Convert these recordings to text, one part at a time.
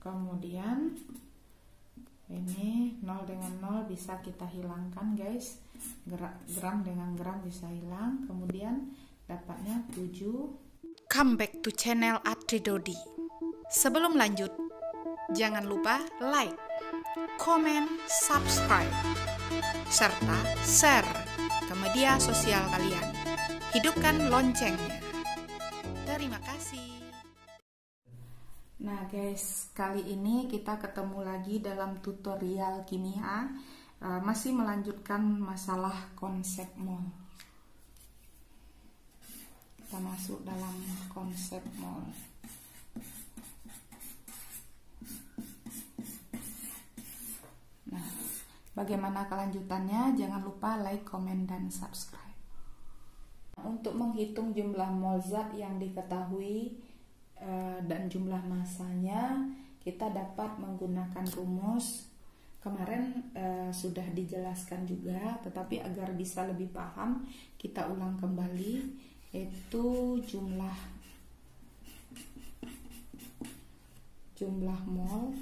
Kemudian ini 0 dengan 0 bisa kita hilangkan guys, gram dengan gram bisa hilang. Kemudian dapatnya 7. Come back to channel Adri Dodi. Sebelum lanjut, jangan lupa like, comment, subscribe, serta share ke media sosial kalian. Hidupkan loncengnya. Terima kasih. Nah guys, kali ini kita ketemu lagi dalam tutorial kimia, masih melanjutkan masalah konsep mol. Kita masuk dalam konsep mol. Nah, bagaimana kelanjutannya? Jangan lupa like, comment, dan subscribe. Untuk menghitung jumlah mol zat yang diketahui dan jumlah masanya, kita dapat menggunakan rumus. Kemarin sudah dijelaskan juga, tetapi agar bisa lebih paham kita ulang kembali, yaitu jumlah mol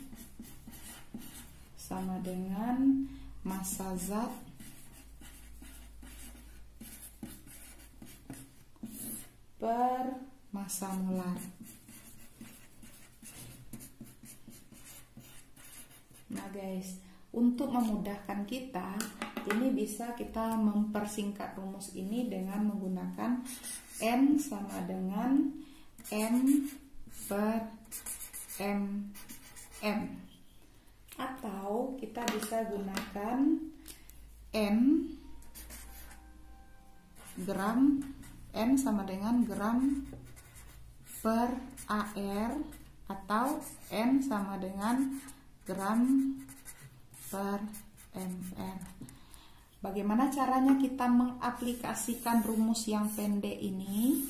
sama dengan massa zat per massa molar. Nah guys, untuk memudahkan kita, ini bisa kita mempersingkat rumus ini dengan menggunakan N sama dengan M per MM. Atau kita bisa gunakan N gram, N sama dengan gram per AR, atau N sama dengan gram per ml. Bagaimana caranya kita mengaplikasikan rumus yang pendek ini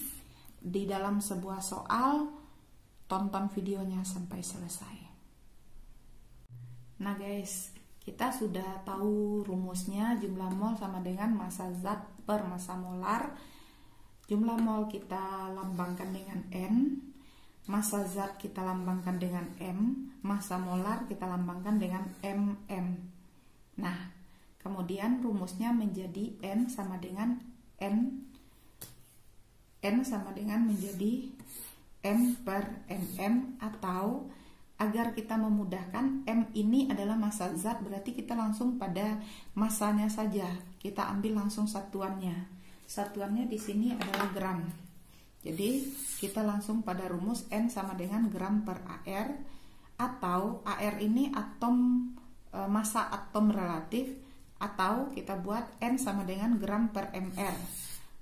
di dalam sebuah soal? Tonton videonya sampai selesai. Nah guys, kita sudah tahu rumusnya, jumlah mol sama dengan massa zat per massa molar. Jumlah mol kita lambangkan dengan N, massa zat kita lambangkan dengan M, massa molar kita lambangkan dengan MM. Nah, kemudian rumusnya menjadi N sama dengan N sama dengan menjadi M per MM, atau agar kita memudahkan, M ini adalah massa zat, berarti kita langsung pada massanya saja, kita ambil langsung satuannya. Satuannya di sini adalah gram. Jadi kita langsung pada rumus N sama dengan gram per AR, atau AR ini atom, massa atom relatif, atau kita buat N sama dengan gram per MR,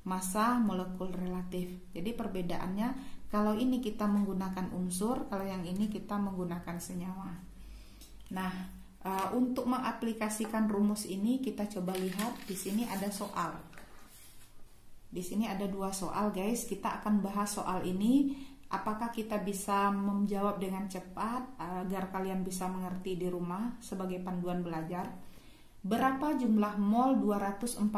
massa molekul relatif. Jadi perbedaannya, kalau ini kita menggunakan unsur, kalau yang ini kita menggunakan senyawa. Nah, untuk mengaplikasikan rumus ini kita coba lihat di sini ada soal. Di sini ada dua soal guys, kita akan bahas soal ini. Apakah kita bisa menjawab dengan cepat agar kalian bisa mengerti di rumah sebagai panduan belajar? Berapa jumlah mol 240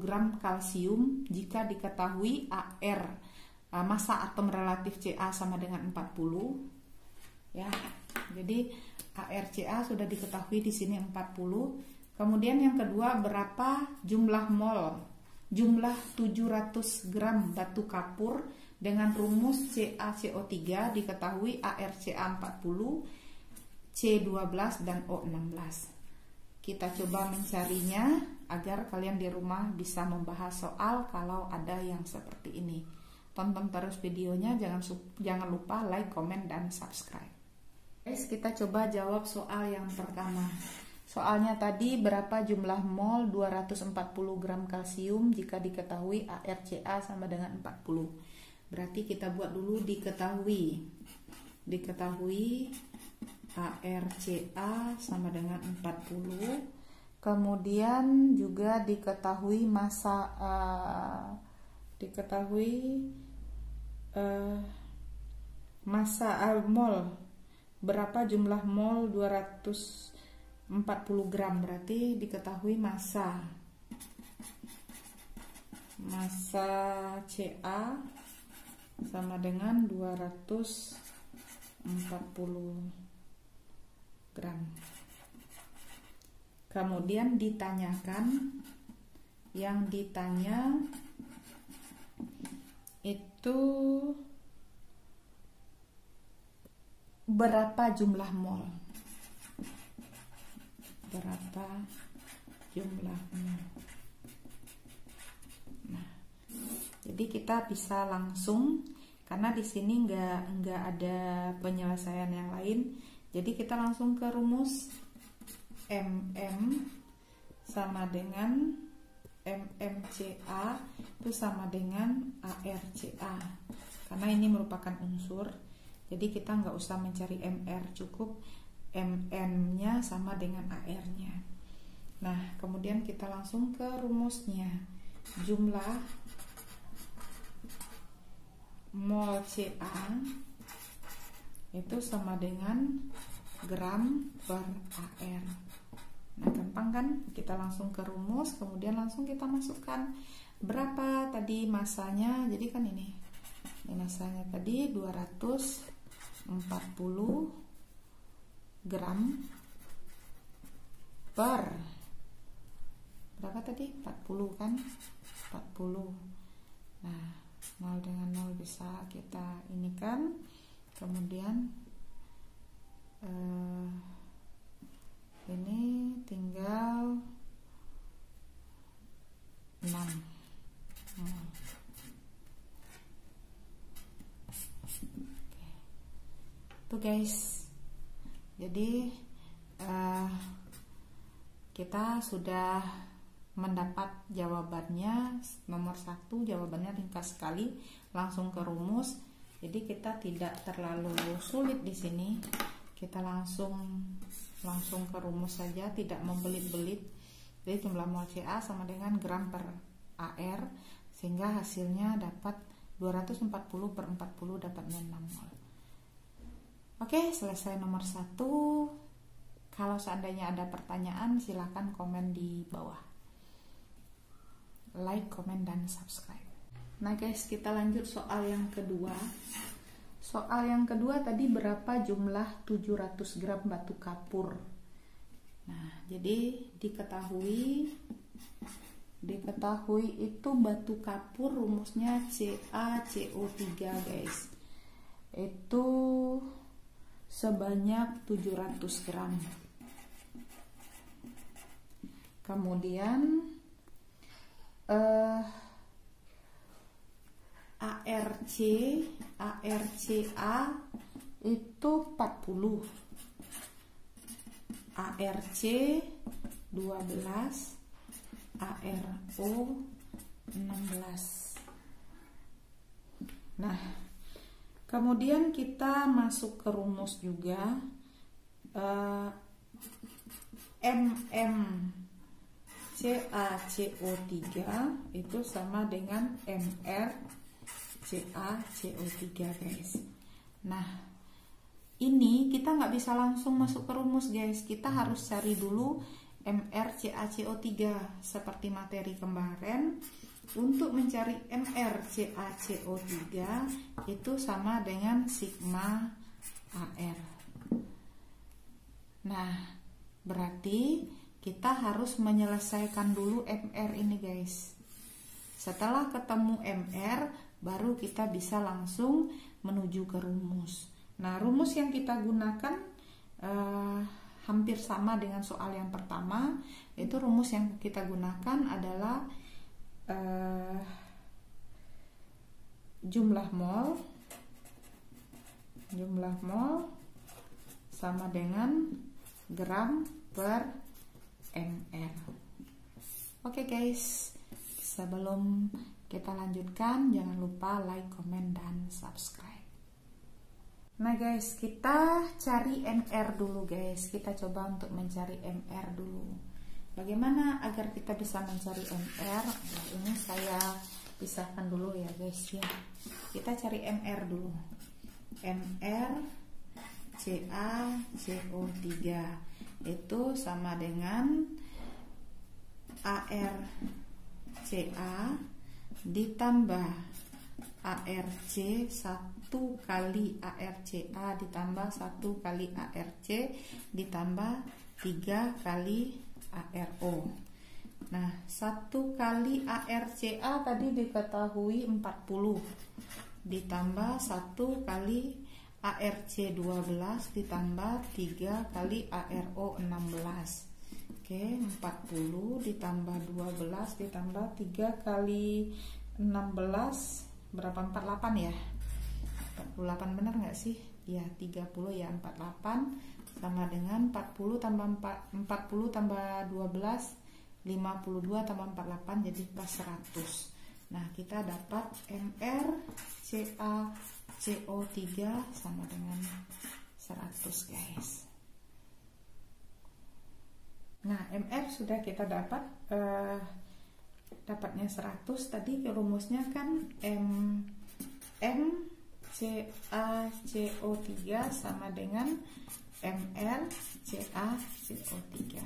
gram kalsium jika diketahui AR, massa atom relatif Ca sama dengan 40? Ya, jadi ArCa sudah diketahui di sini 40. Kemudian yang kedua, berapa jumlah mol? Jumlah 700 gram batu kapur dengan rumus CaCO3 diketahui ArCa 40, C12 dan O16. Kita coba mencarinya agar kalian di rumah bisa membahas soal kalau ada yang seperti ini. Tonton terus videonya, jangan lupa like, comment, dan subscribe. Guys, kita coba jawab soal yang pertama. Soalnya tadi, berapa jumlah mol 240 gram kalsium jika diketahui ArCa sama dengan 40. Berarti kita buat dulu diketahui ArCa sama dengan 40. Kemudian juga diketahui massa, mol. Berapa jumlah mol 240 gram, berarti diketahui massa Ca sama dengan 240. gram. Kemudian ditanyakan, yang ditanya itu berapa jumlah mol. Berapa jumlah mol. Nah, jadi kita bisa langsung, karena di sini nggak ada penyelesaian yang lain, jadi kita langsung ke rumus MM sama dengan MMCA itu sama dengan ARCA, karena ini merupakan unsur, jadi kita nggak usah mencari MR, cukup MM nya sama dengan AR nya. Nah, kemudian kita langsung ke rumusnya. Jumlah mol Ca itu sama dengan gram per AR. Nah, gampang kan? Kita langsung ke rumus, kemudian langsung kita masukkan berapa tadi masanya. Jadi kan ini masanya tadi 240 gram per berapa tadi? 40 kan? 40. Nah, 0 dengan 0 bisa kita ini kan, kemudian ini tinggal 6. Tuh guys, jadi kita sudah mendapat jawabannya. Nomor 1 jawabannya ringkas sekali, langsung ke rumus. Jadi kita tidak terlalu sulit di sini. Kita langsung ke rumus saja, tidak membelit-belit. Jadi jumlah mol Ca sama dengan gram per AR, sehingga hasilnya dapat 240 per 40 dapatnya 6 mol. Oke, selesai nomor 1. Kalau seandainya ada pertanyaan, silakan komen di bawah. Like, komen, dan subscribe. Nah guys, kita lanjut soal yang kedua. Soal yang kedua tadi berapa jumlah 700 gram batu kapur. Nah, jadi diketahui itu batu kapur rumusnya CaCO3 guys. Itu sebanyak 700 gram. Kemudian ARCA itu 40, ARC 12, ARO 16. Nah, kemudian kita masuk ke rumus juga. CaCO3 itu sama dengan MrCaCO3 guys. Nah, ini kita nggak bisa langsung masuk ke rumus guys, kita harus cari dulu MrCaCO3 seperti materi kemarin. Untuk mencari MrCaCO3 itu sama dengan sigma AR. Nah, berarti kita harus menyelesaikan dulu MR ini guys. Setelah ketemu MR, baru kita bisa langsung menuju ke rumus. Nah, rumus yang kita gunakan hampir sama dengan soal yang pertama. Itu rumus yang kita gunakan adalah jumlah mol sama dengan gram per MR. Oke guys, sebelum kita lanjutkan, jangan lupa like, comment, dan subscribe. Nah guys, kita cari MR dulu guys. Kita coba untuk mencari MR dulu. Bagaimana agar kita bisa mencari MR? Nah, ini saya pisahkan dulu ya guys ya. Kita cari MR dulu. MrCaCO3 itu sama dengan ARCA ditambah ARC 1 kali ARCA ditambah 1 kali ARC ditambah 3 kali ARO. Nah, 1 kali ARCA tadi diketahui 40 ditambah 1 kali ARC 12 ditambah 3 kali ARO 16. Oke, 40 ditambah 12 ditambah 3 kali 16 berapa? 48 ya? 48 benar nggak sih? Ya, 30 ya, 48 sama dengan 40 tambah 40 tambah 12 52 tambah 48 jadi pas 100. Nah, kita dapat MrCaCO3 sama dengan 100 guys. Nah, MR sudah kita dapat, dapatnya 100. Tadi rumusnya kan MrCaCO3 sama dengan MrCaCO3.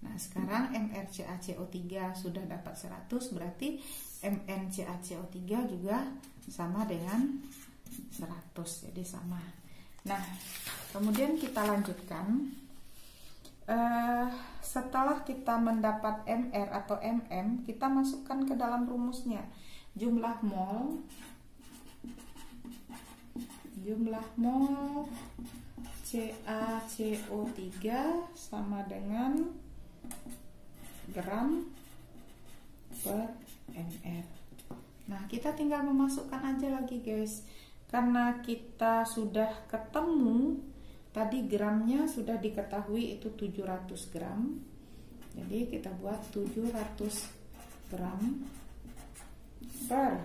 Nah, sekarang MrCaCO3 sudah dapat 100, berarti MnCaCO3 juga sama dengan 100, jadi sama. Nah, kemudian kita lanjutkan. Setelah kita mendapat MR atau MM, kita masukkan ke dalam rumusnya jumlah mol CaCO3 sama dengan gram per mr. Nah, kita tinggal memasukkan aja lagi guys, karena kita sudah ketemu tadi gramnya sudah diketahui itu 700 gram, jadi kita buat 700 gram per,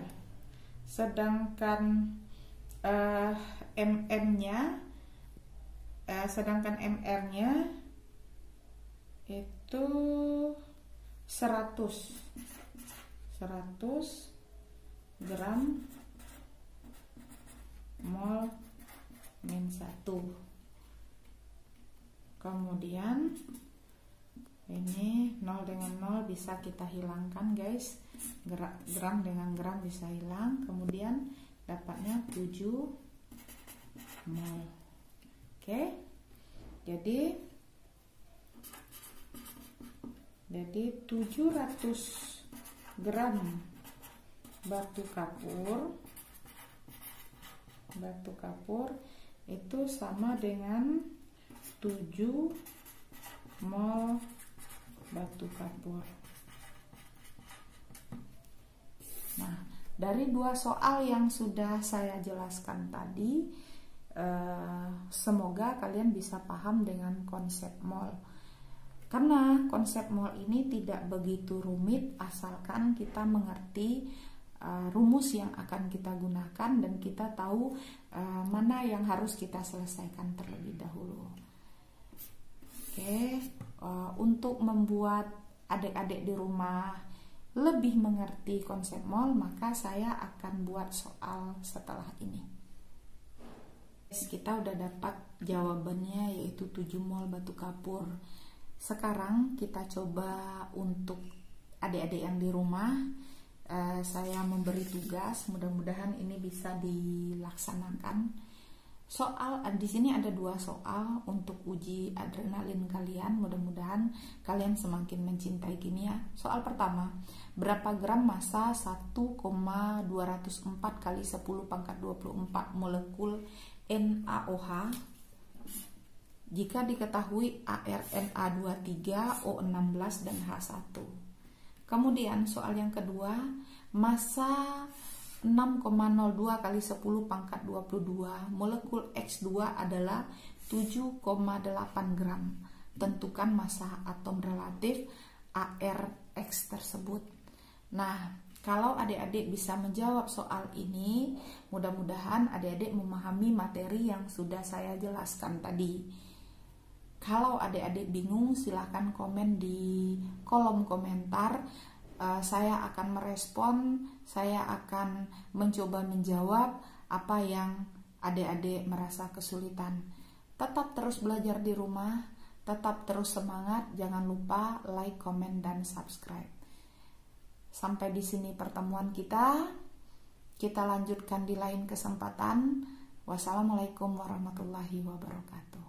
sedangkan MR-nya itu 100 gram mol min 1. Kemudian ini 0 dengan 0 bisa kita hilangkan guys, gram dengan gram bisa hilang, kemudian dapatnya 7 mol. Oke, jadi 700 gram batu kapur itu sama dengan 7 mol batu kapur. Nah, dari dua soal yang sudah saya jelaskan tadi, semoga kalian bisa paham dengan konsep mol. Karena konsep mol ini tidak begitu rumit asalkan kita mengerti rumus yang akan kita gunakan dan kita tahu mana yang harus kita selesaikan terlebih dahulu. Oke, untuk membuat adik-adik di rumah lebih mengerti konsep mol, maka saya akan buat soal setelah ini. Kita udah dapat jawabannya, yaitu 7 mol batu kapur. Sekarang kita coba untuk adik-adik yang di rumah, saya memberi tugas, mudah-mudahan ini bisa dilaksanakan. Soal di sini ada 2 soal untuk uji adrenalin kalian. Mudah-mudahan kalian semakin mencintai kimia. Soal pertama, berapa gram massa 1,204 kali 10 pangkat 24 molekul NaOH jika diketahui ArNa23, O16 dan H1. Kemudian soal yang kedua, massa 6,02 kali 10 pangkat 22 molekul X2 adalah 7,8 gram. Tentukan massa atom relatif ARX tersebut. Nah, kalau adik-adik bisa menjawab soal ini, mudah-mudahan adik-adik memahami materi yang sudah saya jelaskan tadi. Kalau adik-adik bingung, silahkan komen di kolom komentar. Saya akan merespon, saya akan mencoba menjawab apa yang adik-adik merasa kesulitan. Tetap terus belajar di rumah, tetap terus semangat, jangan lupa like, komen, dan subscribe. Sampai di sini pertemuan kita. Kita lanjutkan di lain kesempatan. Wassalamualaikum warahmatullahi wabarakatuh.